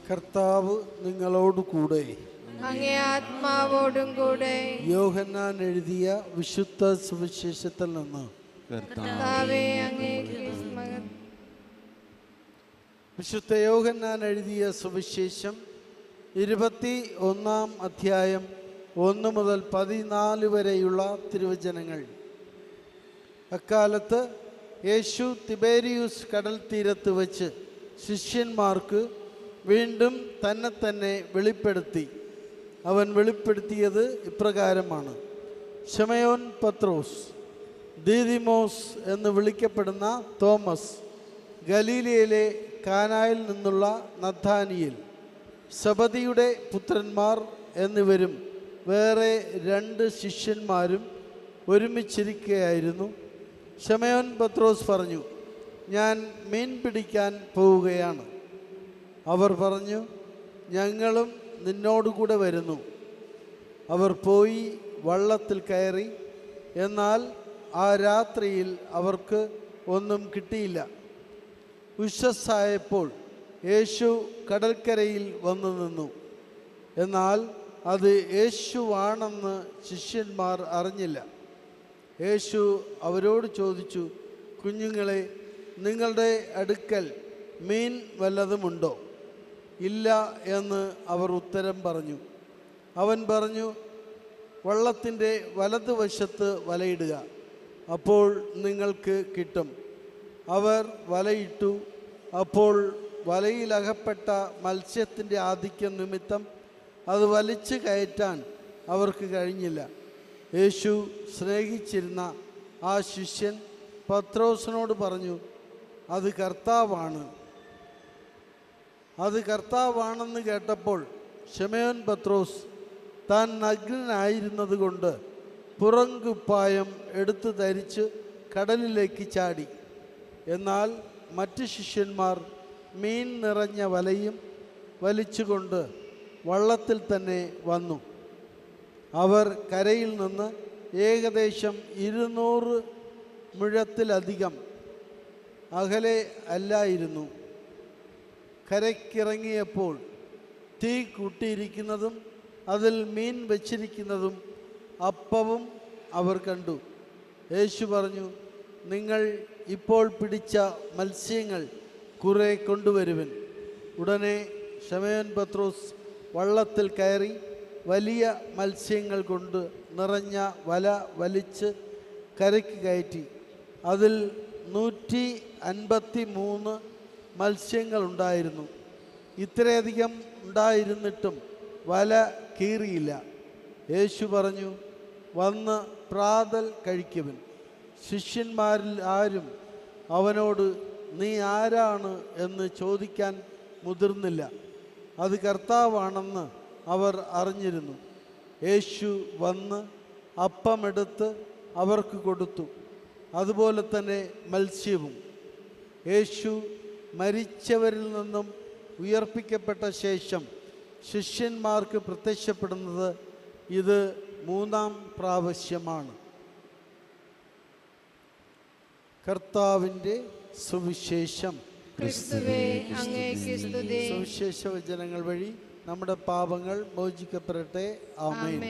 കർത്താവ് നിങ്ങളോട് കൂടെ. അങ്ങേ ആത്മാവോടും കൂടെ. യോഹന്നാൻ എഴുതിയ വിശുദ്ധ സുവിശേഷത്തിൽ നിന്ന്. കർത്താവേ, അങ്ങേക്ക് മഹത്വം. വിശുദ്ധ യോഹന്നാൻ എഴുതിയ സുവിശേഷം 21 അധ്യായം 1 മുതൽ 14 വരെയുള്ള തിരുവചനങ്ങൾ. അക്കാലത്ത് യേശു തിബേരിയൂസ് കടൽ തീരത്ത് വച്ച് ശിഷ്യന്മാർക്ക് വീണ്ടും തന്നെ വെളിപ്പെടുത്തി. അവൻ വെളിപ്പെടുത്തിയത് ഇപ്രകാരമാണ്: ശമയോൻ പത്രോസ്, ദീദിമോസ് എന്ന് വിളിക്കപ്പെടുന്ന തോമസ്, ഗലീലയിലെ കാനായിൽ നിന്നുള്ള നഥാനിയേൽ, സബദിയുടെ പുത്രന്മാർ എന്നിവരും വേറെ 2 ശിഷ്യന്മാരും ഒരുമിച്ചിരിക്കുകയായിരുന്നു. ശമയോൻ പത്രോസ് പറഞ്ഞു, ഞാൻ മീൻ പിടിക്കാൻ പോവുകയാണ്. അവർ പറഞ്ഞു, ഞങ്ങളും നിന്നോടുകൂടെ വരുന്നു. അവർ പോയി വള്ളത്തിൽ കയറി. എന്നാൽ ആ രാത്രിയിൽ അവർക്ക് ഒന്നും കിട്ടിയില്ല. ഉഷസ്സായപ്പോൾ യേശു കടൽക്കരയിൽ വന്നു നിന്നു. എന്നാൽ അത് യേശുവാണെന്ന് ശിഷ്യന്മാർ അറിഞ്ഞില്ല. യേശു അവരോട് ചോദിച്ചു, കുഞ്ഞുങ്ങളെ, നിങ്ങളുടെ അടുക്കൽ മീൻ വല്ലതുമുണ്ടോ? ഇല്ല എന്ന് അവർ ഉത്തരം പറഞ്ഞു. അവൻ പറഞ്ഞു, വള്ളത്തിൻ്റെ വലതുവശത്ത് വലയിടുക, അപ്പോൾ നിങ്ങൾക്ക് കിട്ടും. അവർ വലയിട്ടു. അപ്പോൾ വലയിലകപ്പെട്ട മത്സ്യത്തിൻ്റെ ആധിക്യം നിമിത്തം അത് വലിച്ചു കയറ്റാൻ അവർക്ക് കഴിഞ്ഞില്ല. യേശു സ്നേഹിച്ചിരുന്ന ആ ശിഷ്യൻ പത്രോസിനോട് പറഞ്ഞു, അത് കർത്താവാണെന്ന് കേട്ടപ്പോൾ ശമയോൻ പത്രോസ് താൻ നഗ്നനായിരുന്നത് കൊണ്ട് പുറങ്കുപ്പായം എടുത്തു ധരിച്ച് കടലിലേക്ക് ചാടി. എന്നാൽ മറ്റ് ശിഷ്യന്മാർ മീൻ നിറഞ്ഞ വലയും വലിച്ചുകൊണ്ട് വള്ളത്തിൽ തന്നെ വന്നു. അവർ കരയിൽ നിന്ന് ഏകദേശം 200 മുഴത്തിലധികം അകലെ അല്ലായിരുന്നു. കരയ്ക്കിറങ്ങിയപ്പോൾ തീ കൂട്ടിയിരിക്കുന്നതും അതിൽ മീൻ വച്ചിരിക്കുന്നതും അപ്പവും അവർ കണ്ടു. യേശു പറഞ്ഞു, നിങ്ങൾ ഇപ്പോൾ പിടിച്ച മത്സ്യങ്ങൾ കുറെ കൊണ്ടുവരുവിൻ. ഉടനെ ശമയോൻ പത്രോസ് വള്ളത്തിൽ കയറി വലിയ മത്സ്യങ്ങൾ കൊണ്ട് നിറഞ്ഞ വല വലിച്ച് കരയ്ക്ക് കയറ്റി. അതിൽ 153 മത്സ്യങ്ങളുണ്ടായിരുന്നു. ഇത്രയധികം ഉണ്ടായിരുന്നിട്ടും വല കീറിയില്ല. യേശു പറഞ്ഞു, വന്ന് പ്രാതൽ കഴിക്കുവിൻ. ശിഷ്യന്മാരിൽ ആരും അവനോട് നീ ആരാണ് എന്ന് ചോദിക്കാൻ മുതിർന്നില്ല. അത് കർത്താവാണെന്ന് അവർ അറിഞ്ഞിരുന്നു. യേശു വന്ന് അപ്പമെടുത്ത് അവർക്ക് കൊടുത്തു. അതുപോലെ തന്നെ മത്സ്യവും. യേശു മരിച്ചവരിൽ നിന്നും ഉയർപ്പിക്കപ്പെട്ട ശേഷം ശിഷ്യന്മാർക്ക് പ്രത്യക്ഷപ്പെടുന്നത് ഇത് 3-ാം പ്രാവശ്യമാണ്. കർത്താവിൻ്റെ സുവിശേഷം. സുവിശേഷ വചനങ്ങൾ വഴി നമ്മുടെ പാപങ്ങൾ മോചിക്കപ്പെടട്ടെ. ആമേൻ.